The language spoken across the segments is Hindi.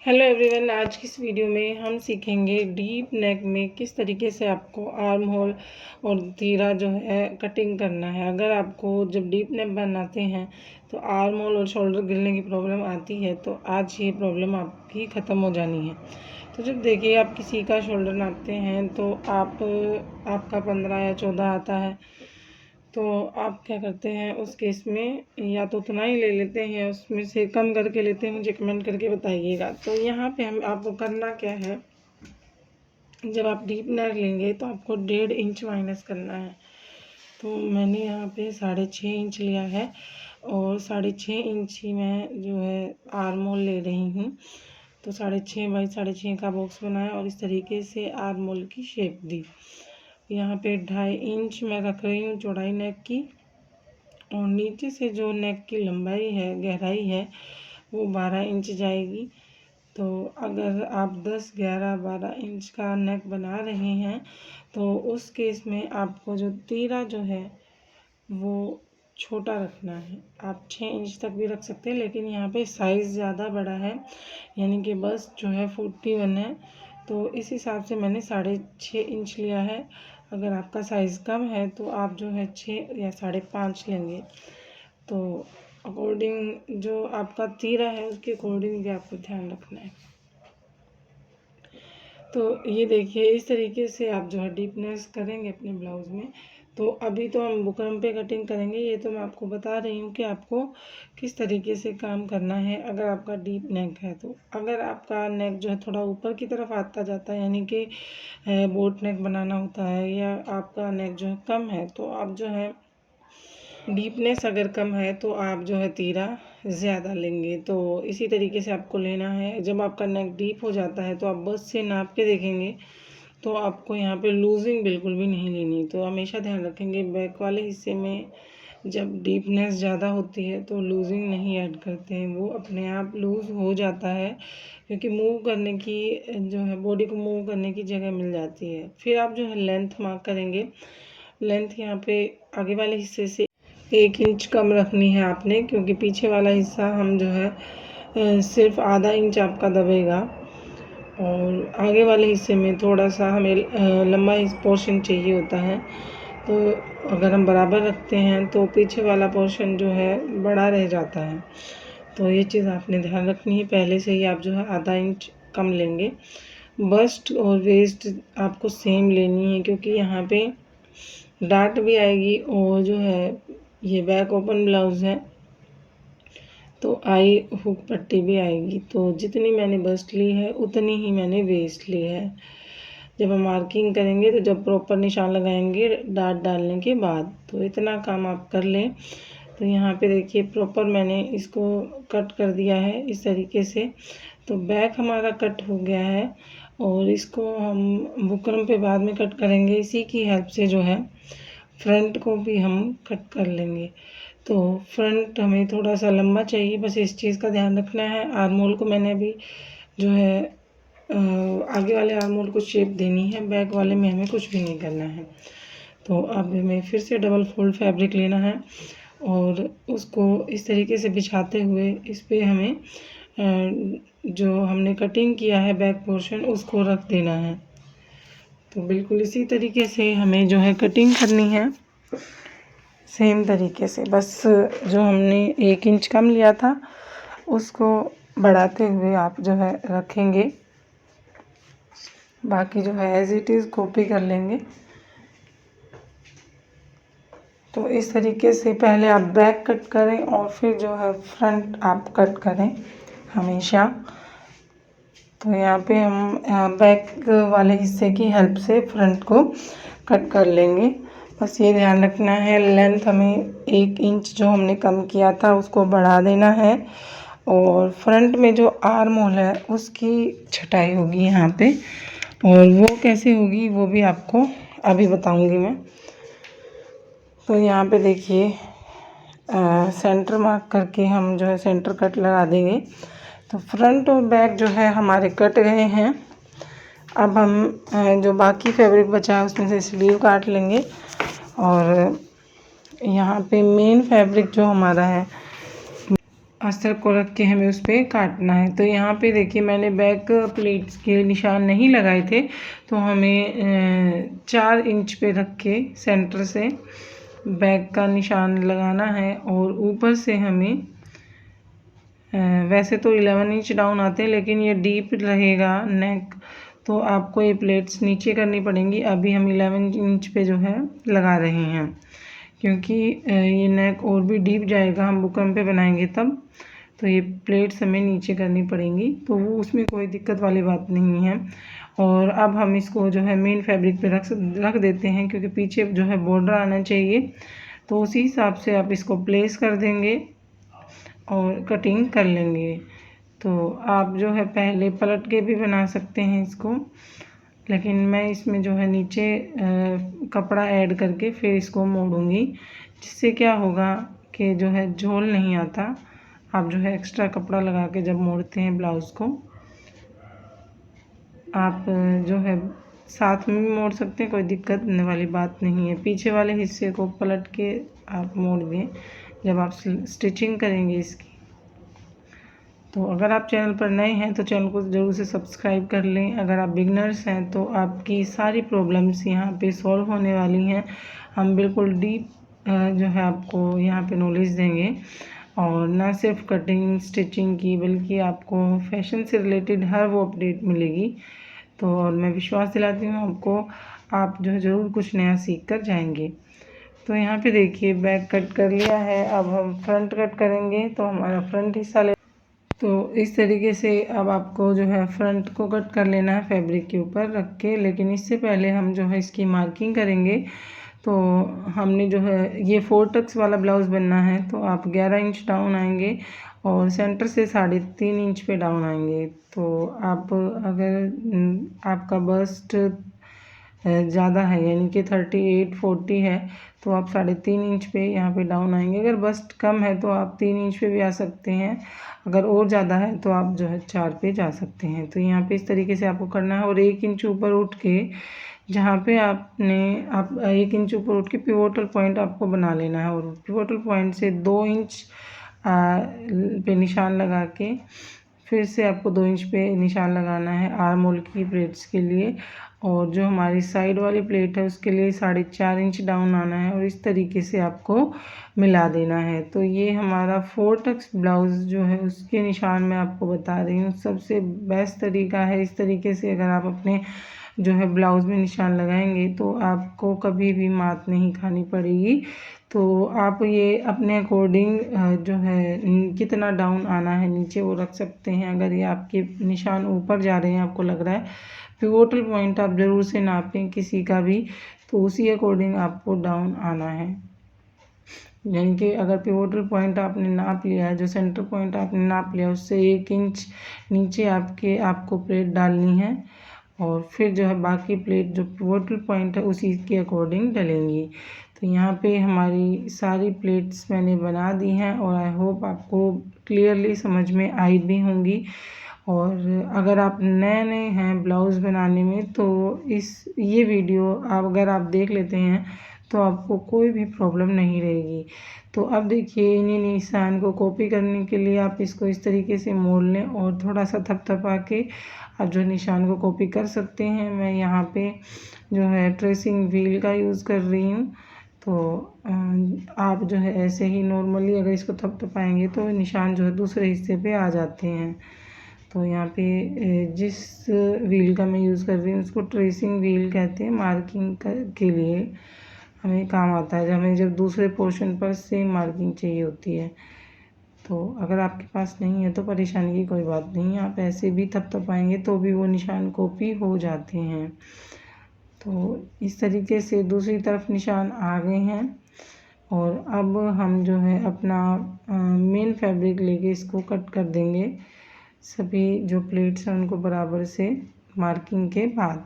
हेलो एवरीवन, आज की इस वीडियो में हम सीखेंगे डीप नेक में किस तरीके से आपको आर्म होल और तीरा जो है कटिंग करना है। अगर आपको जब डीप नेक बनाते हैं तो आर्म होल और शोल्डर गिरने की प्रॉब्लम आती है तो आज ये प्रॉब्लम आपकी ख़त्म हो जानी है। तो जब देखिए आप किसी का शोल्डर नापते हैं तो आपका 15 या 14 आता है, तो आप क्या करते हैं उस केस में या तो उतना ही ले लेते हैं, उसमें से कम करके लेते हैं। मुझे कमेंट करके बताइएगा। तो यहाँ पे हम आपको करना क्या है, जब आप डीप नेक लेंगे तो आपको 1.5 इंच माइनस करना है। तो मैंने यहाँ पे 6.5 इंच लिया है और 6.5 इंच ही मैं जो है आर्म होल ले रही हूँ। तो 6.5 बाई 6.5 का बॉक्स बनाया और इस तरीके से आर्म होल की शेप दी। यहाँ पे 2.5 इंच मैं रख रही हूँ चौड़ाई नेक की, और नीचे से जो नेक की लंबाई है, गहराई है, वो 12 इंच जाएगी। तो अगर आप 10, 11, 12 इंच का नेक बना रहे हैं तो उस केस में आपको जो तीरा जो है वो छोटा रखना है। आप 6 इंच तक भी रख सकते हैं, लेकिन यहाँ पे साइज़ ज़्यादा बड़ा है, यानी कि बस जो है 41 है, तो इस हिसाब से मैंने 6.5 इंच लिया है। अगर आपका साइज़ कम है तो आप जो है 6 या 5.5 लेंगे। तो अकॉर्डिंग जो आपका तीरा है उसके अकॉर्डिंग भी आपको ध्यान रखना है। तो ये देखिए इस तरीके से आप जो है डीपनेस करेंगे अपने ब्लाउज़ में। तो अभी तो हम बुकरम पे कटिंग करेंगे, ये तो मैं आपको बता रही हूँ कि आपको किस तरीके से काम करना है अगर आपका डीप नेक है। तो अगर आपका नेक जो है थोड़ा ऊपर की तरफ आता जाता है, यानी कि बोट नेक बनाना होता है, या आपका नेक जो है कम है, तो आप जो है डीपनेस अगर कम है तो आप जो है तीरा ज़्यादा लेंगे। तो इसी तरीके से आपको लेना है। जब आपका नेक डीप हो जाता है तो आप बस से नाप के देखेंगे तो आपको यहाँ पे लूजिंग बिल्कुल भी नहीं लेनी। तो हमेशा ध्यान रखेंगे बैक वाले हिस्से में जब डीपनेस ज़्यादा होती है तो लूजिंग नहीं ऐड करते हैं, वो अपने आप लूज़ हो जाता है, क्योंकि मूव करने की जो है बॉडी को मूव करने की जगह मिल जाती है। फिर आप जो है लेंथ मार्क करेंगे। लेंथ यहाँ पे आगे वाले हिस्से से 1 इंच कम रखनी है आपने, क्योंकि पीछे वाला हिस्सा हम जो है सिर्फ आधा इंच आपका दबेगा, और आगे वाले हिस्से में थोड़ा सा हमें लंबा पोर्शन चाहिए होता है। तो अगर हम बराबर रखते हैं तो पीछे वाला पोर्शन जो है बड़ा रह जाता है। तो ये चीज़ आपने ध्यान रखनी है। पहले से ही आप जो है आधा इंच कम लेंगे। बस्ट और वेस्ट आपको सेम लेनी है, क्योंकि यहाँ पे डार्ट भी आएगी और जो है ये बैक ओपन ब्लाउज़ है तो आई हुक पट्टी भी आएगी। तो जितनी मैंने बस्ट ली है उतनी ही मैंने वेस्ट ली है। जब हम मार्किंग करेंगे तो जब प्रॉपर निशान लगाएंगे डार्ट डालने के बाद, तो इतना काम आप कर लें। तो यहाँ पे देखिए प्रॉपर मैंने इसको कट कर दिया है इस तरीके से। तो बैक हमारा कट हो गया है और इसको हम बुकरम पे बाद में कट करेंगे। इसी की हेल्प से जो है फ्रंट को भी हम कट कर लेंगे। तो फ्रंट हमें थोड़ा सा लंबा चाहिए, बस इस चीज़ का ध्यान रखना है। आर्म होल को मैंने अभी जो है आगे वाले आर्म होल को शेप देनी है, बैक वाले में हमें कुछ भी नहीं करना है। तो अब हमें फिर से डबल फोल्ड फैब्रिक लेना है और उसको इस तरीके से बिछाते हुए इस पर हमें जो हमने कटिंग किया है बैक पोर्शन उसको रख देना है। तो बिल्कुल इसी तरीके से हमें जो है कटिंग करनी है, सेम तरीके से। बस जो हमने 1 इंच कम लिया था उसको बढ़ाते हुए आप जो है रखेंगे, बाकी जो है एज इट इज़ कॉपी कर लेंगे। तो इस तरीके से पहले आप बैक कट करें और फिर जो है फ्रंट आप कट करें हमेशा। तो यहाँ पे हम बैक वाले हिस्से की हेल्प से फ्रंट को कट कर लेंगे। बस ये ध्यान रखना है, लेंथ हमें 1 इंच जो हमने कम किया था उसको बढ़ा देना है, और फ्रंट में जो आर्म होल है उसकी छटाई होगी यहाँ पे, और वो कैसे होगी वो भी आपको अभी बताऊँगी मैं। तो यहाँ पे देखिए सेंटर मार्क करके हम जो है सेंटर कट लगा देंगे। तो फ्रंट और बैक जो है हमारे कट गए हैं। अब हम जो बाकी फैब्रिक बचा है उसमें से स्लीव काट लेंगे, और यहाँ पे मेन फैब्रिक जो हमारा है अस्तर को रख के हमें उस पर काटना है। तो यहाँ पे देखिए मैंने बैक प्लेट्स के निशान नहीं लगाए थे, तो हमें 4 इंच पे रख के सेंटर से बैक का निशान लगाना है और ऊपर से हमें वैसे तो 11 इंच डाउन आते हैं, लेकिन ये डीप रहेगा नेक, तो आपको ये प्लेट्स नीचे करनी पड़ेंगी। अभी हम 11 इंच पे जो है लगा रहे हैं, क्योंकि ये नेक और भी डीप जाएगा, हम बुकरम पे बनाएंगे तब, तो ये प्लेट्स हमें नीचे करनी पड़ेंगी, तो वो उसमें कोई दिक्कत वाली बात नहीं है। और अब हम इसको जो है मेन फैब्रिक पे रख देते हैं, क्योंकि पीछे जो है बॉर्डर आना चाहिए, तो उसी हिसाब से आप इसको प्लेस कर देंगे और कटिंग कर लेंगे। तो आप जो है पहले पलट के भी बना सकते हैं इसको, लेकिन मैं इसमें जो है नीचे कपड़ा ऐड करके फिर इसको मोड़ूंगी, जिससे क्या होगा कि जो है झोल नहीं आता। आप जो है एक्स्ट्रा कपड़ा लगा के जब मोड़ते हैं ब्लाउज़ को, आप जो है साथ में भी मोड़ सकते हैं, कोई दिक्कत वाली बात नहीं है। पीछे वाले हिस्से को पलट के आप मोड़ दें जब आप स्टिचिंग करेंगे इसकी। तो अगर आप चैनल पर नए हैं तो चैनल को ज़रूर से सब्सक्राइब कर लें। अगर आप बिगनर्स हैं तो आपकी सारी प्रॉब्लम्स यहाँ पे सॉल्व होने वाली हैं। हम बिल्कुल डीप जो है आपको यहाँ पे नॉलेज देंगे, और ना सिर्फ कटिंग स्टिचिंग की, बल्कि आपको फैशन से रिलेटेड हर वो अपडेट मिलेगी। तो और मैं विश्वास दिलाती हूँ आपको, आप जो है ज़रूर कुछ नया सीख कर जाएंगे। तो यहाँ पे देखिए बैक कट कर लिया है, अब हम फ्रंट कट करेंगे। तो हमारा फ्रंट हिस्सा तो इस तरीके से अब आपको जो है फ्रंट को कट कर लेना है फैब्रिक के ऊपर रख के, लेकिन इससे पहले हम जो है इसकी मार्किंग करेंगे। तो हमने जो है ये 4 टक्स वाला ब्लाउज़ बनना है, तो आप 11 इंच डाउन आएंगे और सेंटर से 3.5 इंच पे डाउन आएंगे। तो आप अगर आपका बस्ट ज़्यादा है, यानी कि 38-40 है, तो आप 3.5 इंच पे यहाँ पे डाउन आएंगे। अगर बस्ट कम है तो आप 3 इंच पे भी आ सकते हैं, अगर और ज़्यादा है तो आप जो है 4 पे जा सकते हैं। तो यहाँ पे इस तरीके से आपको करना है, और 1 इंच ऊपर उठ के जहाँ पे आप 1 इंच ऊपर उठ के पिवोटल पॉइंट आपको बना लेना है, और पिवोटल पॉइंट से 2 इंच पे निशान लगा के फिर से आपको 2 इंच पे निशान लगाना है आर्म होल की प्लेट्स के लिए। और जो हमारी साइड वाली प्लेट है उसके लिए 4.5 इंच डाउन आना है, और इस तरीके से आपको मिला देना है। तो ये हमारा 4 टक्स ब्लाउज़ जो है उसके निशान मैं आपको बता रही हूँ। सबसे बेस्ट तरीका है, इस तरीके से अगर आप अपने जो है ब्लाउज़ में निशान लगाएंगे तो आपको कभी भी मात नहीं खानी पड़ेगी। तो आप ये अपने अकॉर्डिंग जो है कितना डाउन आना है नीचे वो रख सकते हैं। अगर ये आपके निशान ऊपर जा रहे हैं, आपको लग रहा है, पिवोटल पॉइंट आप ज़रूर से नापें किसी का भी, तो उसी अकॉर्डिंग आपको डाउन आना है। यानी कि अगर पिवोटल पॉइंट आपने नाप लिया है, जो सेंटर पॉइंट आपने नाप लिया, उससे 1 इंच नीचे आपको प्लेट डालनी है, और फिर जो है बाकी प्लेट जो पिवोटल पॉइंट है उसी के अकॉर्डिंग डलेंगी। तो यहाँ पे हमारी सारी प्लेट्स मैंने बना दी हैं, और आई होप आपको क्लियरली समझ में आई भी होंगी। और अगर आप नए हैं ब्लाउज़ बनाने में, तो ये वीडियो अगर आप देख लेते हैं तो आपको कोई भी प्रॉब्लम नहीं रहेगी। तो अब देखिए इन्हीं निशान को कॉपी करने के लिए आप इसको इस तरीके से मोड़ लें, और थोड़ा सा थपथपा के आप जो निशान को कॉपी कर सकते हैं। मैं यहाँ पे जो है ट्रेसिंग व्हील का यूज़ कर रही हूँ। तो आप जो है ऐसे ही नॉर्मली अगर इसको थपथपाएंगे तो निशान जो है दूसरे हिस्से पे आ जाते हैं। तो यहाँ पे जिस व्हील का मैं यूज़ कर रही हूँ उसको ट्रेसिंग व्हील कहते हैं। मार्किंग के लिए हमें काम आता है, जब दूसरे पोर्शन पर सेम मार्किंग चाहिए होती है। तो अगर आपके पास नहीं है तो परेशानी की कोई बात नहीं है, आप ऐसे भी थपथपाएंगे तो भी वो निशान कॉपी हो जाते हैं। तो इस तरीके से दूसरी तरफ निशान आ गए हैं, और अब हम जो है अपना मेन फैब्रिक लेके इसको कट कर देंगे, सभी जो प्लेट्स हैं उनको बराबर से मार्किंग के बाद।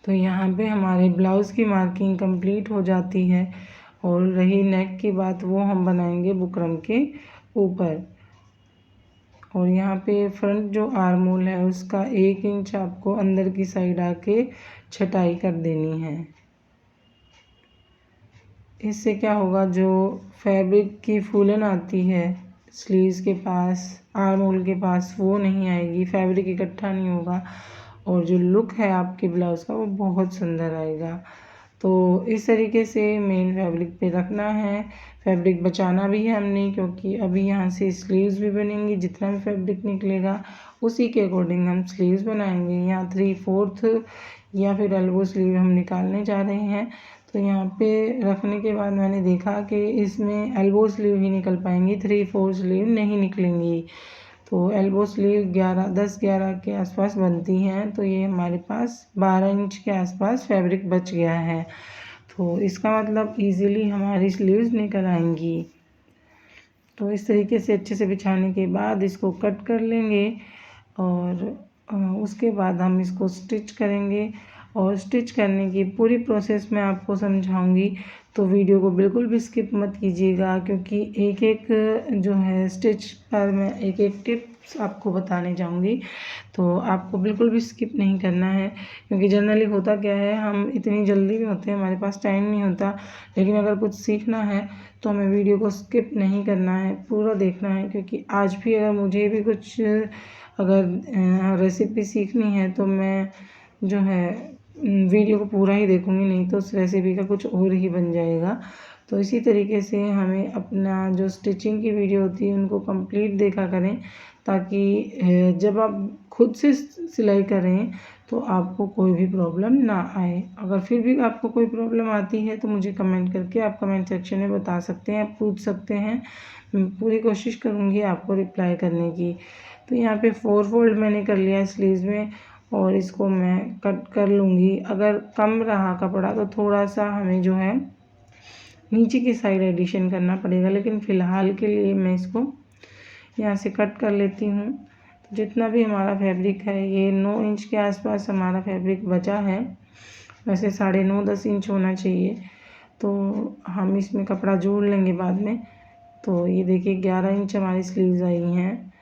तो यहाँ पे हमारे ब्लाउज़ की मार्किंग कंप्लीट हो जाती है, और रही नेक की बात, वो हम बनाएंगे बुकरम के ऊपर। और यहाँ पे फ्रंट जो आर्म होल है उसका 1 इंच आपको अंदर की साइड आके छटाई कर देनी है। इससे क्या होगा, जो फैब्रिक की फूलन आती है स्लीव्स के पास, आर्म होल के पास, वो नहीं आएगी, फैब्रिक इकट्ठा नहीं होगा और जो लुक है आपके ब्लाउज़ का वो बहुत सुंदर आएगा। तो इस तरीके से मेन फैब्रिक पे रखना है, फैब्रिक बचाना भी है हमने, क्योंकि अभी यहाँ से स्लीव्स भी बनेंगी, जितना भी फैब्रिक निकलेगा उसी के अकॉर्डिंग हम स्लीव्स बनाएंगे। यहाँ 3/4 या फिर एल्बो स्लीव हम निकालने जा रहे हैं। तो यहाँ पे रखने के बाद मैंने देखा कि इसमें एल्बो स्लीव ही निकल पाएंगी, 3/4 स्लीव नहीं निकलेंगी। तो एल्बो स्लीव 10-11 के आसपास बनती हैं। तो ये हमारे पास 12 इंच के आसपास फैब्रिक बच गया है। तो इसका मतलब इजीली हमारी स्लीव्स निकल आएंगी। तो इस तरीके से अच्छे से बिछाने के बाद इसको कट कर लेंगे और उसके बाद हम इसको स्टिच करेंगे। और स्टिच करने की पूरी प्रोसेस मैं आपको समझाऊंगी, तो वीडियो को बिल्कुल भी स्किप मत कीजिएगा, क्योंकि एक एक जो है स्टिच पर मैं एक एक टिप्स आपको बताने जाऊंगी। तो आपको बिल्कुल भी स्किप नहीं करना है, क्योंकि जनरली होता क्या है, हम इतनी जल्दी में होते हैं, हमारे पास टाइम नहीं होता। लेकिन अगर कुछ सीखना है तो हमें वीडियो को स्किप नहीं करना है, पूरा देखना है। क्योंकि आज भी अगर मुझे भी कुछ अगर रेसिपी सीखनी है तो मैं जो है वीडियो को पूरा ही देखूंगी, नहीं तो उस रेसिपी का कुछ और ही बन जाएगा। तो इसी तरीके से हमें अपना जो स्टिचिंग की वीडियो होती है उनको कंप्लीट देखा करें, ताकि जब आप खुद से सिलाई करें तो आपको कोई भी प्रॉब्लम ना आए। अगर फिर भी आपको कोई प्रॉब्लम आती है तो मुझे कमेंट करके आप कमेंट सेक्शन में बता सकते हैं, आप पूछ सकते हैं। मैं पूरी कोशिश करूँगी आपको रिप्लाई करने की। तो यहाँ पे 4 फोल्ड मैंने कर लिया स्लीव्स में और इसको मैं कट कर लूँगी। अगर कम रहा कपड़ा तो थोड़ा सा हमें जो है नीचे की साइड एडिशन करना पड़ेगा, लेकिन फ़िलहाल के लिए मैं इसको यहाँ से कट कर लेती हूँ। तो जितना भी हमारा फैब्रिक है, ये 9 इंच के आसपास हमारा फैब्रिक बचा है, वैसे 9.5-10 इंच होना चाहिए। तो हम इसमें कपड़ा जोड़ लेंगे बाद में। तो ये देखिए 11 इंच हमारी स्लीव्स आई हैं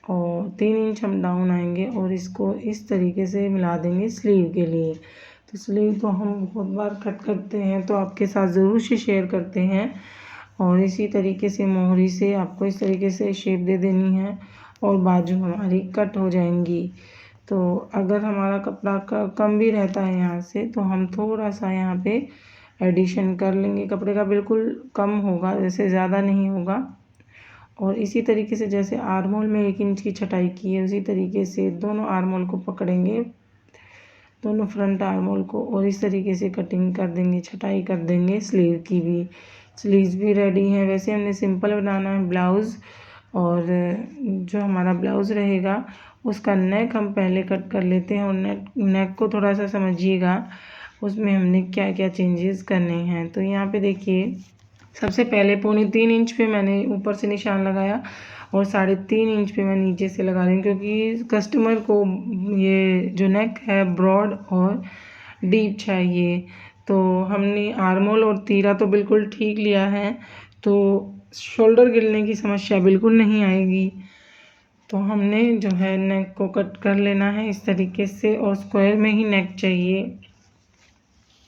और 3 इंच हम डाउन आएंगे और इसको इस तरीके से मिला देंगे स्लीव के लिए। तो स्लीव तो हम बहुत बार कट करते हैं, तो आपके साथ ज़रूर से शेयर करते हैं। और इसी तरीके से मोहरी से आपको इस तरीके से शेप दे देनी है और बाजू हमारी कट हो जाएंगी। तो अगर हमारा कपड़ा कम भी रहता है यहाँ से, तो हम थोड़ा सा यहाँ पे एडिशन कर लेंगे। कपड़े का बिल्कुल कम होगा, जैसे ज़्यादा नहीं होगा। और इसी तरीके से जैसे आर्म होल में 1 इंच की छटाई की है, उसी तरीके से दोनों आर्म होल को पकड़ेंगे, दोनों फ्रंट आर्म होल को, और इस तरीके से कटिंग कर देंगे, छटाई कर देंगे स्लीव की भी। स्लीव्स भी रेडी हैं। वैसे हमने सिंपल बनाना है ब्लाउज़, और जो हमारा ब्लाउज़ रहेगा उसका नेक हम पहले कट कर लेते हैं। और नेक को थोड़ा सा समझिएगा, उसमें हमने क्या क्या चेंजेस करने हैं। तो यहाँ पे देखिए, सबसे पहले 3.25 इंच पे मैंने ऊपर से निशान लगाया और 3.5 इंच पे मैं नीचे से लगा रही हूँ, क्योंकि कस्टमर को ये जो नेक है ब्रॉड और डीप चाहिए। तो हमने आर्म होल और तीरा तो बिल्कुल ठीक लिया है, तो शोल्डर गिरने की समस्या बिल्कुल नहीं आएगी। तो हमने जो है नेक को कट कर लेना है इस तरीके से, और स्क्वायर में ही नेक चाहिए।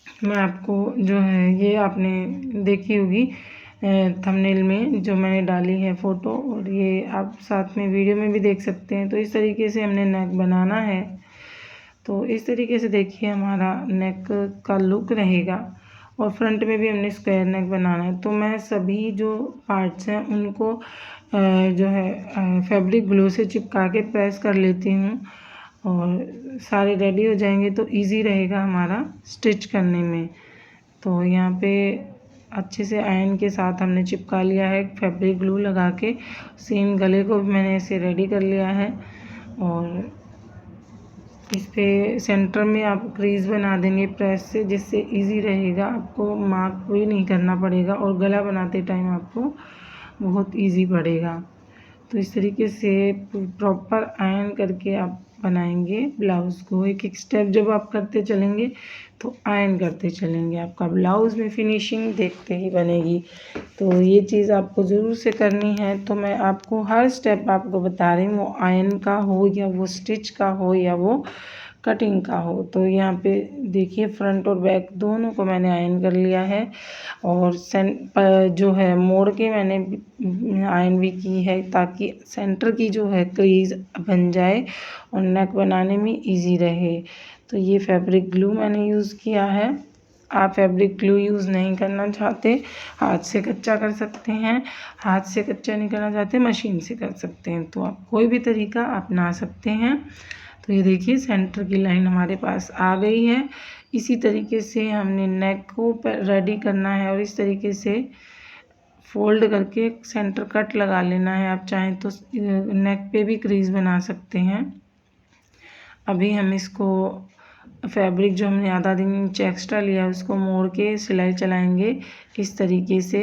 मैं आपको जो है, ये आपने देखी होगी थंबनेल में जो मैंने डाली है फ़ोटो, और ये आप साथ में वीडियो में भी देख सकते हैं। तो इस तरीके से हमने नेक बनाना है। तो इस तरीके से देखिए हमारा नेक का लुक रहेगा। और फ्रंट में भी हमने स्क्वायर नेक बनाना है। तो मैं सभी जो पार्ट्स हैं उनको जो है फैब्रिक ग्लू से चिपका के प्रेस कर लेती हूँ, और सारे रेडी हो जाएंगे तो इजी रहेगा हमारा स्टिच करने में। तो यहाँ पे अच्छे से आयरन के साथ हमने चिपका लिया है फैब्रिक ग्लू लगा के। सेम गले को भी मैंने ऐसे रेडी कर लिया है, और इस पे सेंटर में आप क्रीज बना देंगे प्रेस से, जिससे इजी रहेगा, आपको मार्क भी नहीं करना पड़ेगा और गला बनाते टाइम आपको बहुत इजी पड़ेगा। तो इस तरीके से प्रॉपर आयरन करके आप बनाएंगे ब्लाउज़ को। एक एक स्टेप जब आप करते चलेंगे तो आयरन करते चलेंगे, आपका ब्लाउज़ में फिनिशिंग देखते ही बनेगी। तो ये चीज़ आपको ज़रूर से करनी है। तो मैं आपको हर स्टेप आपको बता रही हूँ, वो आयरन का हो या वो स्टिच का हो या वो कटिंग का हो। तो यहाँ पे देखिए फ्रंट और बैक दोनों को मैंने आयरन कर लिया है और जो है मोड़ के मैंने आयरन भी की है ताकि सेंटर की जो है क्रीज बन जाए और नेक बनाने में इजी रहे। तो ये फैब्रिक ग्लू मैंने यूज़ किया है। आप फैब्रिक ग्लू यूज़ नहीं करना चाहते हाथ से कच्चा कर सकते हैं, हाथ से कच्चा नहीं करना चाहते मशीन से कर सकते हैं, तो आप कोई भी तरीका अपना सकते हैं। तो ये देखिए सेंटर की लाइन हमारे पास आ गई है। इसी तरीके से हमने नेक को रेडी करना है और इस तरीके से फोल्ड करके सेंटर कट लगा लेना है। आप चाहें तो नेक पे भी क्रीज बना सकते हैं। अभी हम इसको फैब्रिक जो हमने आधा इंच एक्स्ट्रा लिया उसको मोड़ के सिलाई चलाएंगे इस तरीके से।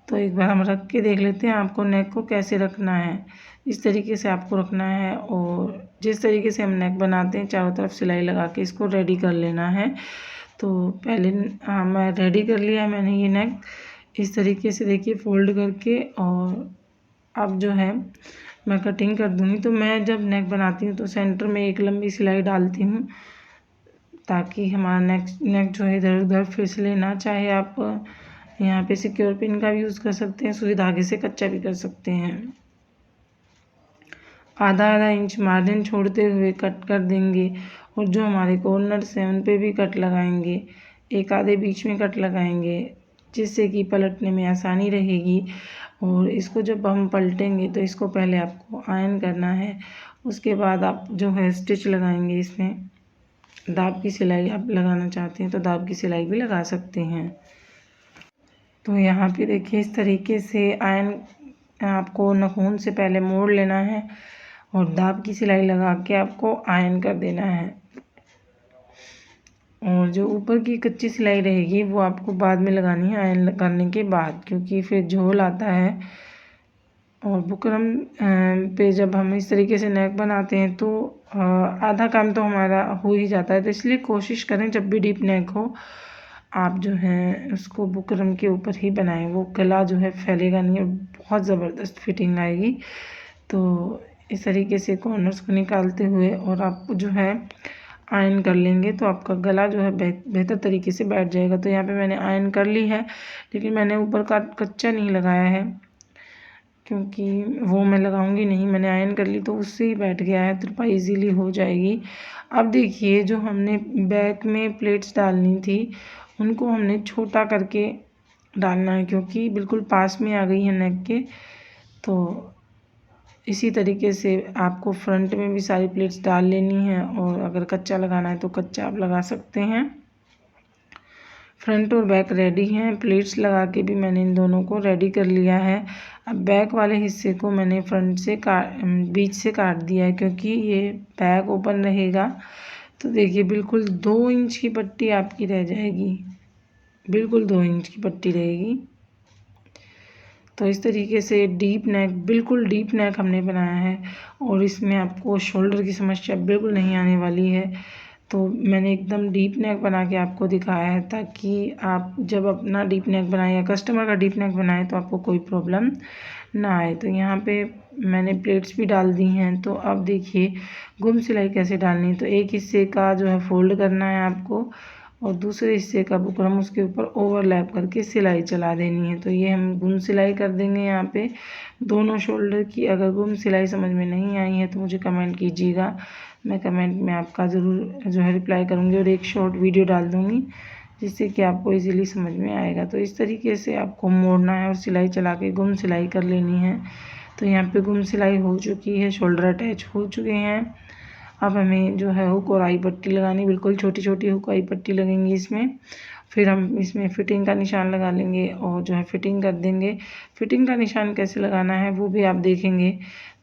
तो एक बार हम रख के देख लेते हैं आपको नेक को कैसे रखना है। इस तरीके से आपको रखना है और जिस तरीके से हम नेक बनाते हैं चारों तरफ सिलाई लगा के इसको रेडी कर लेना है। तो पहले मैं रेडी कर लिया मैंने ये नेक इस तरीके से देखिए फोल्ड करके। और अब जो है मैं कटिंग कर दूँगी। तो मैं जब नेक बनाती हूँ तो सेंटर में एक लंबी सिलाई डालती हूँ ताकि हमारा नेक जो है इधर उधर फिसले ना। चाहे आप यहाँ पे सिक्योर पिन का भी यूज़ कर सकते हैं, सुई धागे से कच्चा भी कर सकते हैं। आधा इंच मार्जिन छोड़ते हुए कट कर देंगे और जो हमारे कॉर्नर्स हैं उन पे भी कट लगाएंगे, एक आधे बीच में कट लगाएंगे जिससे कि पलटने में आसानी रहेगी। और इसको जब हम पलटेंगे तो इसको पहले आपको आयरन करना है, उसके बाद आप जो है स्टिच लगाएंगे। इसमें दाब की सिलाई आप लगाना चाहते हैं तो दाब की सिलाई भी लगा सकते हैं। तो यहाँ पे देखिए इस तरीके से आयरन आपको नाखून से पहले मोड़ लेना है और दाब की सिलाई लगा के आपको आयरन कर देना है। और जो ऊपर की कच्ची सिलाई रहेगी वो आपको बाद में लगानी है आयरन करने के बाद, क्योंकि फिर झोल आता है। और बुकरम पे जब हम इस तरीके से नेक बनाते हैं तो आधा काम तो हमारा हो ही जाता है। तो इसलिए कोशिश करें जब भी डीप नेक हो आप जो है उसको बुकरम के ऊपर ही बनाएं, वो गला जो है फैलेगा नहीं और बहुत ज़बरदस्त फिटिंग आएगी। तो इस तरीके से कॉर्नर्स को निकालते हुए और आप जो है आयरन कर लेंगे तो आपका गला जो है बेहतर तरीके से बैठ जाएगा। तो यहाँ पे मैंने आयरन कर ली है, लेकिन मैंने ऊपर का कच्चा नहीं लगाया है क्योंकि वो मैं लगाऊंगी नहीं। मैंने आयरन कर ली तो उससे ही बैठ गया है, तुरपाई इजीली हो जाएगी। अब देखिए जो हमने बैक में प्लेट्स डालनी थी उनको हमने छोटा करके डालना है क्योंकि बिल्कुल पास में आ गई है नेक के। तो इसी तरीके से आपको फ्रंट में भी सारी प्लेट्स डाल लेनी है और अगर कच्चा लगाना है तो कच्चा आप लगा सकते हैं। फ्रंट और बैक रेडी हैं, प्लेट्स लगा के भी मैंने इन दोनों को रेडी कर लिया है। अब बैक वाले हिस्से को मैंने फ्रंट से बीच से काट दिया है क्योंकि ये बैक ओपन रहेगा। तो देखिए बिल्कुल 2 इंच की पट्टी आपकी रह जाएगी, बिल्कुल 2 इंच की पट्टी रहेगी। तो इस तरीके से डीप नेक, बिल्कुल डीप नेक हमने बनाया है और इसमें आपको शोल्डर की समस्या बिल्कुल नहीं आने वाली है। तो मैंने एकदम डीप नेक बना के आपको दिखाया है ताकि आप जब अपना डीप नेक बनाएं या कस्टमर का डीप नेक बनाएं तो आपको कोई प्रॉब्लम ना आए। तो यहाँ पे मैंने प्लेट्स भी डाल दी हैं। तो अब देखिए गुम सिलाई कैसे डालनी है। तो एक हिस्से का जो है फोल्ड करना है आपको और दूसरे हिस्से का बुकरम उसके ऊपर ओवरलैप करके सिलाई चला देनी है। तो ये हम गुम सिलाई कर देंगे यहाँ पे दोनों शोल्डर की। अगर गुम सिलाई समझ में नहीं आई है तो मुझे कमेंट कीजिएगा, मैं कमेंट में आपका ज़रूर जो है रिप्लाई करूँगी और एक शॉर्ट वीडियो डाल दूँगी जिससे कि आपको इजीली समझ में आएगा। तो इस तरीके से आपको मोड़ना है और सिलाई चला के गुम सिलाई कर लेनी है। तो यहाँ पे गुम सिलाई हो चुकी है, शोल्डर अटैच हो चुके हैं। अब हमें जो है हुक और आई पट्टी लगानी, बिल्कुल छोटी छोटी हुक आई पट्टी लगेंगी इसमें। फिर हम इसमें फिटिंग का निशान लगा लेंगे और जो है फिटिंग कर देंगे। फिटिंग का निशान कैसे लगाना है वो भी आप देखेंगे।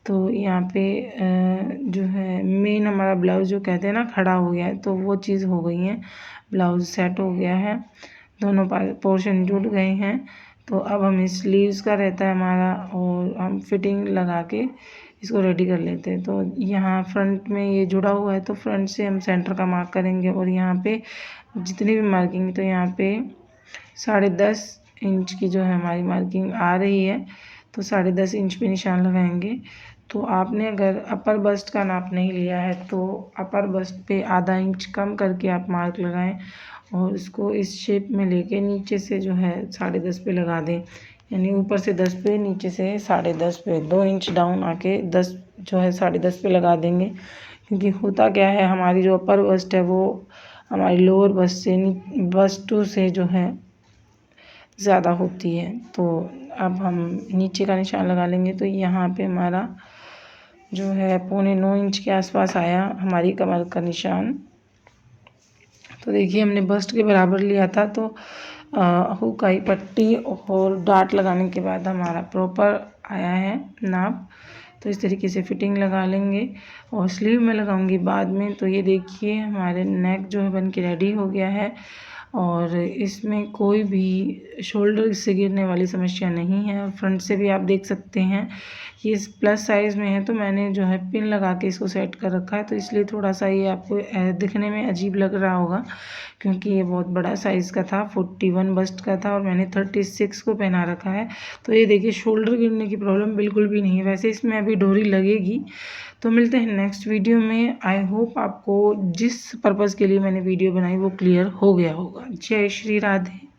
तो यहाँ पे जो है मेन हमारा ब्लाउज जो कहते हैं ना खड़ा हो गया है, तो वो चीज़ हो गई है, ब्लाउज सेट हो गया है, दोनों पोर्शन जुड़ गए हैं। तो अब हमें स्लीव्स का रहता है हमारा और हम फिटिंग लगा के इसको रेडी कर लेते हैं। तो यहाँ फ्रंट में ये जुड़ा हुआ है तो फ्रंट से हम सेंटर का मार्क करेंगे और यहाँ पे जितनी भी मार्किंग, तो यहाँ पे 10.5 इंच की जो है हमारी मार्किंग आ रही है तो 10.5 इंच पे निशान लगाएंगे। तो आपने अगर अपर बस्ट का नाप नहीं लिया है तो अपर बस्ट पे आधा इंच कम करके आप मार्क लगाएं और इसको इस शेप में लेके नीचे से जो है 10.5 पे लगा दें। यानी ऊपर से 10 पे, नीचे से 10.5 पे, 2 इंच डाउन आके 10 जो है 10.5 पे लगा देंगे। क्योंकि होता क्या है, हमारी जो अपर बस्ट है वो हमारी लोअर बस्ट से जो है ज़्यादा होती है। तो अब हम नीचे का निशान लगा लेंगे। तो यहाँ पे हमारा जो है 9.25 इंच के आसपास आया हमारी कमर का निशान। तो देखिए हमने बस्ट के बराबर लिया था। तो हुकाई पट्टी और डार्ट लगाने के बाद हमारा प्रॉपर आया है नाप। तो इस तरीके से फिटिंग लगा लेंगे और स्लीव में लगाऊंगी बाद में। तो ये देखिए हमारे नेक जो है बन के रेडी हो गया है और इसमें कोई भी शोल्डर से गिरने वाली समस्या नहीं है। और फ्रंट से भी आप देख सकते हैं कि इस प्लस साइज़ में है तो मैंने जो है पिन लगा के इसको सेट कर रखा है। तो इसलिए थोड़ा सा ये आपको दिखने में अजीब लग रहा होगा क्योंकि ये बहुत बड़ा साइज़ का था, 41 बस्ट का था और मैंने 36 को पहना रखा है। तो ये देखिए शोल्डर गिरने की प्रॉब्लम बिल्कुल भी नहीं है। वैसे इसमें अभी डोरी लगेगी। तो मिलते हैं नेक्स्ट वीडियो में। आई होप आपको जिस पर्पज़ के लिए मैंने वीडियो बनाई वो क्लियर हो गया होगा। जय श्री राधे।